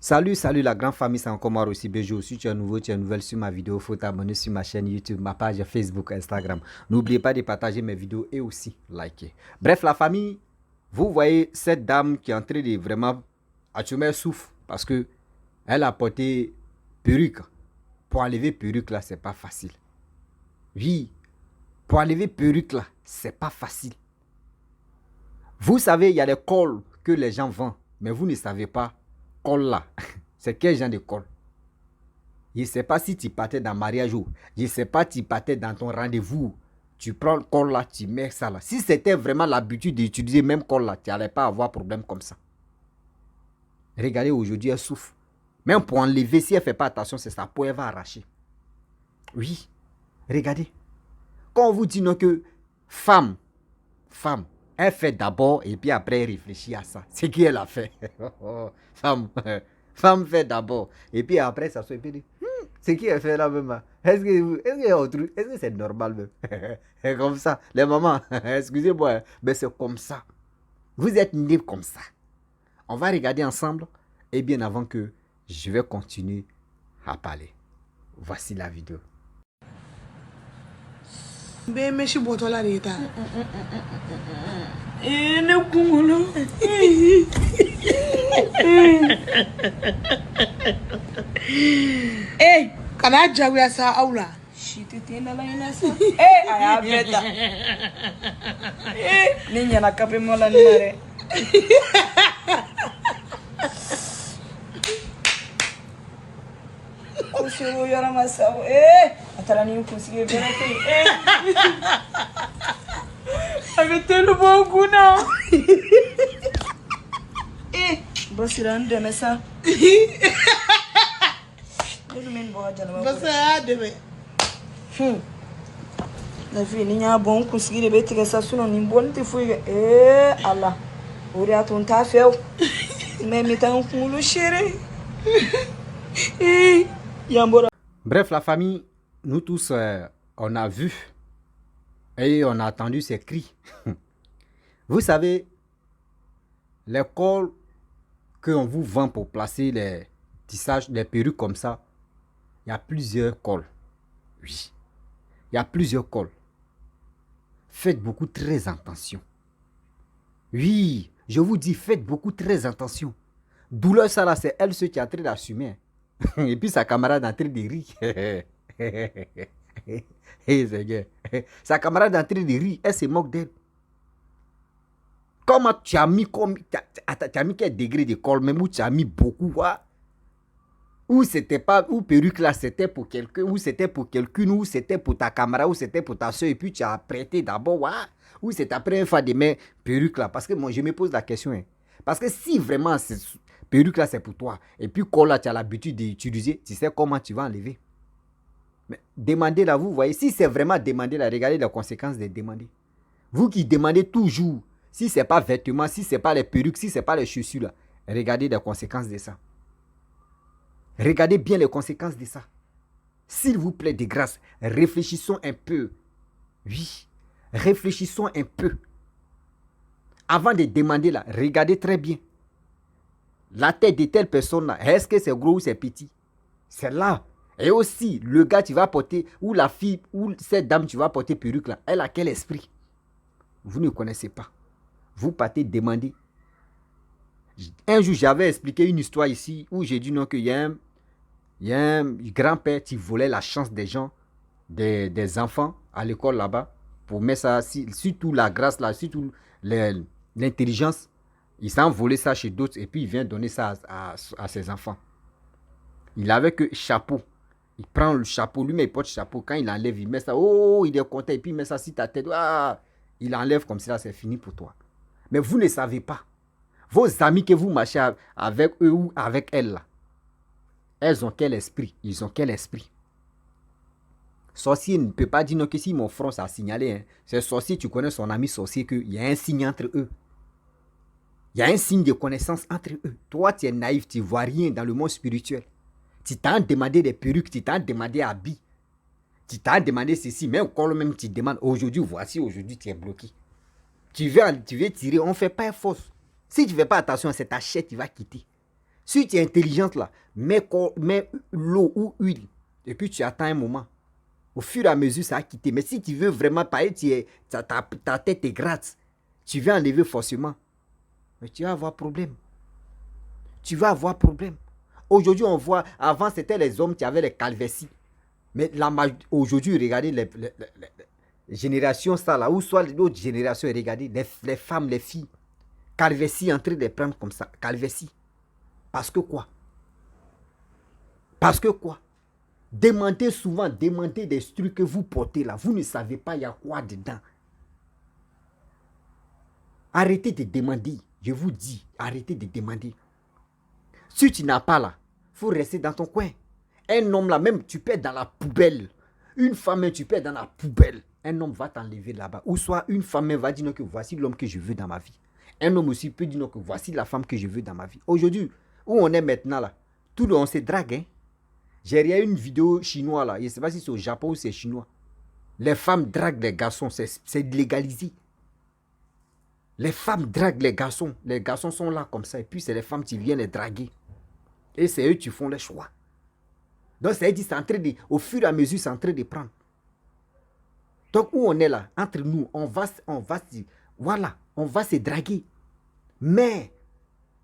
Salut la grande famille, c'est encore moi aussi Béjo. Si tu es nouveau, tu es nouvelle sur ma vidéo, il faut t'abonner sur ma chaîne YouTube, ma page Facebook, Instagram. N'oubliez pas de partager mes vidéos et aussi liker. Bref, la famille, vous voyez cette dame qui est en train de vraiment assumer souffle parce que elle a porté perruque. Pour enlever perruque là, c'est pas facile. Oui, pour enlever perruque là, c'est pas facile. Vous savez, il y a des cols que les gens vendent, mais vous ne savez pas col là. C'est quel genre de col? Je ne sais pas si tu partais dans le mariage ou je ne sais pas si tu partais dans ton rendez-vous. Tu prends le col là, tu mets ça là. Si c'était vraiment l'habitude d'utiliser même col là, tu n'allais pas avoir problème comme ça. Regardez aujourd'hui, elle souffre. Même pour enlever, si elle ne fait pas attention, c'est sa peau, elle va arracher. Oui, regardez. Quand on vous dit non que femme, elle fait d'abord et puis après elle réfléchit à ça. C'est qui elle a fait. Femme fait d'abord et puis après ça se dit, c'est qui elle fait là même. Est-ce que c'est normal même? Comme ça. Les mamans, excusez-moi, mais c'est comme ça. Vous êtes nés comme ça. On va regarder ensemble et bien avant que je vais continuer à parler. Voici la vidéo. Be meshi botola reta. Ne kungulu. Kana jagu ya sa aula. Shite tena la inasa. Aya beta. Ni nyana kape mola ni mare. Kusuru yora masao. Atara ni kusige bera te. Ametelo bonguna. Basira ndeme sa. Basa ya debe. La fille ni nya bon kusigi de beti sa suno ni bon te fuiga. Allah. Ori atun ta feu. Mais metan kulu chéri. Bref, la famille, nous tous, on a vu et on a entendu ces cris. Vous savez, les cols qu'on vous vend pour placer les tissages, les perruques comme ça, il y a plusieurs cols. Oui, il y a plusieurs cols. Faites beaucoup très attention. Oui, je vous dis, faites beaucoup très attention. Douleur, ça là, c'est elle ce qui est en train d'assumer. Et puis sa camarade est en train de rire. Sa camarade est en train de rire. Elle se moque d'elle. Comment tu as mis quel degré de col, même où tu as mis beaucoup, ou c'était pas, ou perruque là, c'était pour quelqu'un, ou c'était pour quelqu'une, ou c'était pour ta camarade, ou c'était pour ta soeur, et puis tu as prêté d'abord, ou c'est ta première fois de mettre perruque là. Parce que moi, je me pose la question, parce que si vraiment perruque là c'est pour toi, et puis col là tu as l'habitude d'utiliser, tu sais comment tu vas enlever. Mais demandez là, vous voyez, si c'est vraiment demander là, regardez les conséquences de demander. Vous qui demandez toujours, si c'est pas vêtements, si c'est pas les perruques, si c'est pas les chaussures là, regardez les conséquences de ça. Regardez bien les conséquences de ça. S'il vous plaît, de grâce, réfléchissons un peu. Oui, réfléchissons un peu. Avant de demander là, regardez très bien. La tête de telle personne là, est-ce que c'est gros ou c'est petit? C'est là. Et aussi, le gars tu vas porter, ou la fille, ou cette dame tu vas porter perruque là, elle a quel esprit? Vous ne connaissez pas. Vous partez demander. Un jour, j'avais expliqué une histoire ici où j'ai dit non qu'il y a un grand-père qui volait la chance des gens, des enfants à l'école là-bas, pour mettre ça, surtout la grâce là, surtout l'intelligence. Il s'en volait ça chez d'autres et puis il vient donner ça à ses enfants. Il avait que chapeau. Il prend le chapeau, lui-même il porte le chapeau. Quand il enlève, il met ça, il est content et puis il met ça sur ta tête. Il enlève comme ça, c'est fini pour toi. Mais vous ne savez pas. Vos amis que vous marchez avec eux ou avec elles là, elles ont quel esprit? Ils ont quel esprit? Sorcier ne peut pas dire non que si mon front ça a signalé. C'est sorcier, tu connais son ami sorcier qu'il y a un signe entre eux. Il y a un signe de connaissance entre eux. Toi, tu es naïf, tu ne vois rien dans le monde spirituel. Tu t'as demandé des perruques, tu t'as demandé habits. Tu t'as demandé ceci, même quand même tu demandes aujourd'hui, voici, aujourd'hui tu es bloqué. Tu veux tirer, on ne fait pas force. Si tu ne fais pas attention, c'est ta chair qui va quitter. Si tu es intelligente là, mets l'eau ou huile. Et puis tu attends un moment. Au fur et à mesure, ça a quitté. Mais si tu veux vraiment parler, ta tête est gratte. Tu veux enlever forcément. Mais tu vas avoir problème. Tu vas avoir problème. Aujourd'hui, on voit, avant c'était les hommes qui avaient les calvéties. Mais aujourd'hui, regardez les générations ça là, ou soit l'autre génération, regardez les femmes, les filles. Calvétie en train de prendre comme ça. Calvétie. Parce que quoi? Parce que quoi? Demandez souvent, demandez des trucs que vous portez là. Vous ne savez pas il y a quoi dedans. Arrêtez de demander. Je vous dis, arrêtez de demander. Si tu n'as pas là, il faut rester dans ton coin. Un homme là, même tu peux être dans la poubelle. Une femme, tu peux être dans la poubelle. Un homme va t'enlever là-bas. Ou soit une femme va dire que voici l'homme que je veux dans ma vie. Un homme aussi peut dire que voici la femme que je veux dans ma vie. Aujourd'hui, où on est maintenant là, tout le monde se drague. Hein? J'ai regardé une vidéo chinoise là. Je ne sais pas si c'est au Japon ou c'est chinois. Les femmes draguent les garçons. C'est légalisé. Les femmes draguent les garçons. Les garçons sont là comme ça. Et puis c'est les femmes qui viennent les draguer. Et c'est eux qui font le choix. Donc ça veut dire c'est en train de, au fur et à mesure, c'est en train de prendre. Donc où on est là, entre nous, on va se draguer. Mais,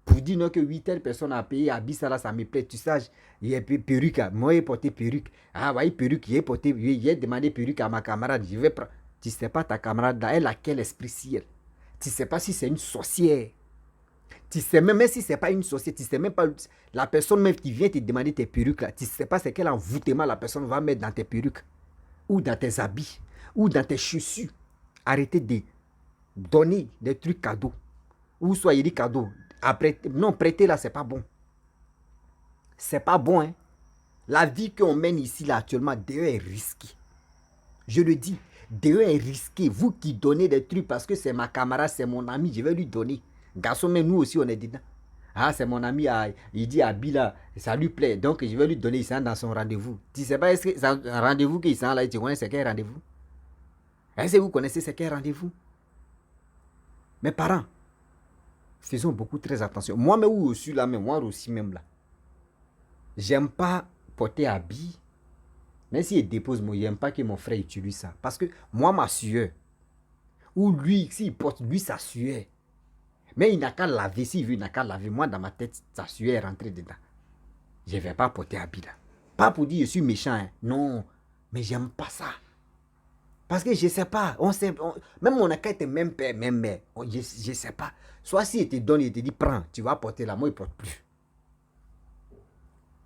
pour dire non que 8 telle personne a payé, à ça là, ça me plaît, tu sais, il y a perruque, moi j'ai porté perruque. Ah oui, perruque, j'ai demandé perruque à ma camarade, je vais prendre. Tu ne sais pas ta camarade là, elle a quel esprit ciel. Tu ne sais pas si c'est une sorcière. Tu sais même si ce n'est pas une sorcière, tu ne sais même pas la personne même qui vient te demander tes perruques là, tu ne sais pas c'est quel envoûtement la personne va mettre dans tes perruques, ou dans tes habits, ou dans tes chaussures. Arrêtez de donner des trucs cadeaux. Ou soyez des cadeaux. Après, non, prêter là, c'est pas bon. C'est pas bon, hein. La vie qu'on mène ici là actuellement, dehors est risquée. Je le dis, dehors est risqué. Vous qui donnez des trucs parce que c'est ma camarade, c'est mon ami, je vais lui donner. Garçon, mais nous aussi, on est dedans. Ah, c'est mon ami, il dit à Bila, ça lui plaît. Donc, je vais lui donner, il s'en dans son rendez-vous. Tu sais pas, est-ce que c'est un rendez-vous qu'il s'en là, tu connais c'est quel rendez-vous? Est-ce que vous connaissez c'est quel rendez-vous? Mes parents, faisons beaucoup très attention. Moi, mais où je suis là, mais moi aussi même là. J'aime pas porter habit. Même s'il dépose, moi, j'aime pas que mon frère utilise ça. Parce que moi, ma sueur, ou lui, s'il porte, lui, sa sueur. Mais il n'a qu'à laver, s'il veut, il n'a qu'à laver. Moi, dans ma tête, sa sueur est rentrée dedans. Je ne vais pas porter habit là. Pas pour dire je suis méchant, hein. Non, mais j'aime pas ça. Parce que je ne sais pas, même mon accueil était même père, même mère. Je ne sais pas. Soit s'il te donne, il te dit, prends, tu vas porter là. Moi, il ne porte plus.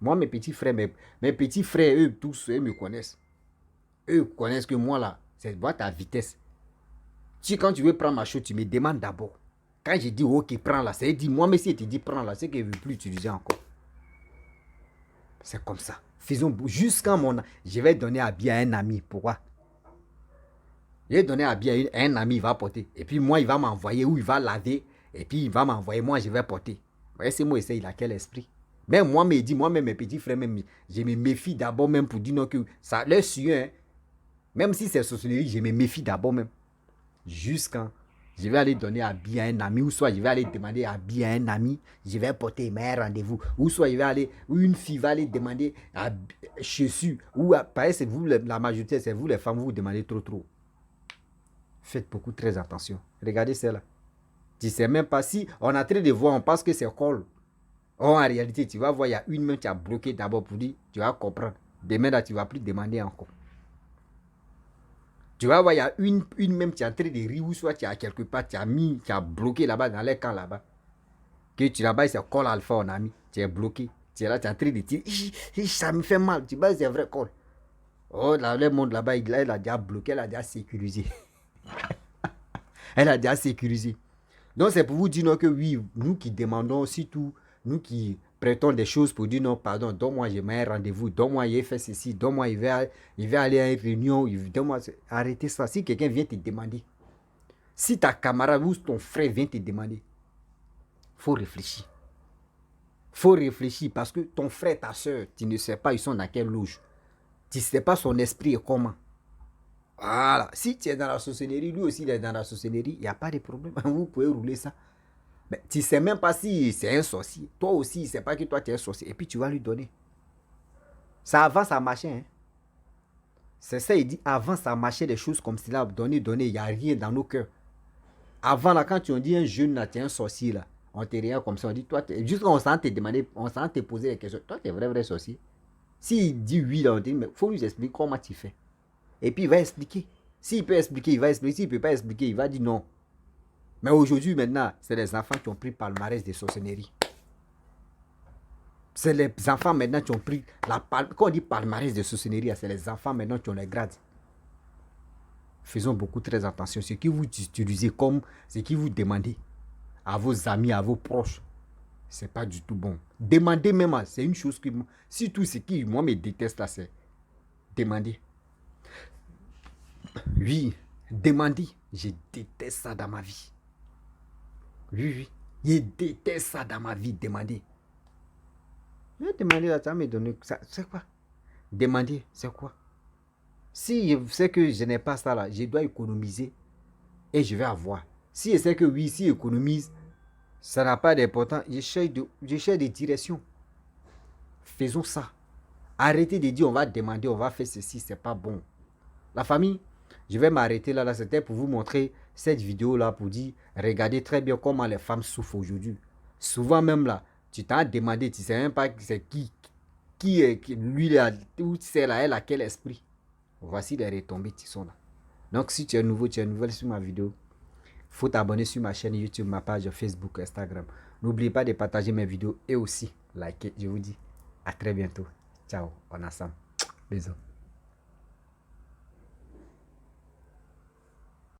Moi, mes petits frères, mes petits frères, eux tous, eux me connaissent. Eux connaissent que moi là, c'est voir ta vitesse. Quand tu veux prendre ma chose, tu me demandes d'abord. Quand je dis, ok, prends là, c'est dit, moi, mais si il te dit, prends là, c'est qu'il ne veut plus utiliser encore. C'est comme ça. Faisons, jusqu'à je vais donner habit à un ami. Pourquoi? Je vais donner habit à un ami, il va porter. Et puis moi, il va m'envoyer où il va laver. Et puis il va m'envoyer, moi, je vais porter. Vous voyez, c'est moi, il a quel esprit? Même moi, moi-même, mes petits frères, même, je me méfie d'abord même pour dire non que ça leur suit. Hein. Même si c'est sorcellerie, je me méfie d'abord même. Jusqu'à je vais aller donner habit à un ami, ou soit je vais aller demander habit à un ami, je vais porter un rendez-vous, ou soit je vais aller, ou une fille va aller demander chaussures, ou pareil, c'est vous, la majorité, c'est vous les femmes, vous demandez trop. Faites beaucoup très attention. Regardez celle-là. Tu ne sais même pas si on est en train de voir, on pense que c'est col. Oh, en réalité, tu vas voir, il y a une main qui a bloqué d'abord pour dire, tu vas comprendre. Demain, là, tu ne vas plus demander encore. Tu vas voir, il y a une même qui est en train de rire, ou soit tu as quelque part, tu as bloqué là-bas, dans les camps là-bas. Que tu là-bas, c'est col alpha, on a mis. Tu es bloqué. Tu es là, tu es en train de dire, ça me fait mal. Tu vois, c'est vrai col. Oh, là, le monde là-bas, elle a déjà bloqué, elle a déjà sécurisé. Elle a déjà sécurisé. Donc, c'est pour vous dire non, que oui, nous qui demandons aussi tout, nous qui prêtons des choses pour dire non, pardon, donne-moi, j'ai un rendez-vous, donne-moi, il fait ceci, donne-moi, il va aller à une réunion, donne-moi, arrêtez ça. Si quelqu'un vient te demander, si ta camarade ou ton frère vient te demander, faut réfléchir. Faut réfléchir parce que ton frère, ta soeur, tu ne sais pas, ils sont dans quelle loge. Tu ne sais pas son esprit est comment. Voilà. Si tu es dans la sorcellerie, lui aussi il est dans la sorcellerie, il n'y a pas de problème. Vous pouvez rouler ça. Mais tu sais même pas si c'est un sorcier. Toi aussi, il ne sait pas que toi, tu es un sorcier. Et puis, tu vas lui donner. Ça avance à marcher. Hein? C'est ça, il dit, avant, ça marchait des choses comme cela. Donner, il n'y a rien dans nos cœurs. Avant, là, quand tu dit un jeune, là, tu es un sorcier, là. On te regarde comme ça, on dit, toi, juste on s'en te demander, on s'en te poser des questions. Toi, tu es vrai sorcier. S'il dit oui, là, on dit, mais il faut lui expliquer comment tu fais. Et puis, il va expliquer. S'il peut expliquer, il va expliquer. S'il ne peut pas expliquer, il va dire non. Mais aujourd'hui, maintenant, c'est les enfants qui ont pris le palmarès des sorcelleries. C'est les enfants maintenant qui ont pris quand on dit palmarès de sorcellerie, c'est les enfants maintenant qui ont les grades. Faisons beaucoup très attention. Ce que vous utilisez comme ce que vous demandez à vos amis, à vos proches, c'est pas du tout bon. Demander même, c'est une chose qui... Surtout ce qui, moi, me déteste là, c'est demander. Oui, demander. Je déteste ça dans ma vie. Oui. Je déteste ça dans ma vie, demander. Je vais demander là, ça me donne... C'est quoi? Demander, c'est quoi? Si je sais que je n'ai pas ça là, je dois économiser et je vais avoir. Si je sais que oui, si j'économise, ça n'a pas d'importance, je cherche des directions. Faisons ça. Arrêtez de dire on va demander, on va faire ceci, c'est pas bon. La famille, je vais m'arrêter là. C'était pour vous montrer cette vidéo là, pour dire, regardez très bien comment les femmes souffrent aujourd'hui. Souvent même là, tu t'as demandé, tu ne sais même pas c'est qui est lui là, ou c'est là, elle a quel esprit. Voici les retombées qui sont là. Donc, si tu es nouveau, tu es nouvelle sur ma vidéo, il faut t'abonner sur ma chaîne YouTube, ma page Facebook, Instagram. N'oubliez pas de partager mes vidéos et aussi liker. Je vous dis à très bientôt. Ciao, on est ensemble. Bisous.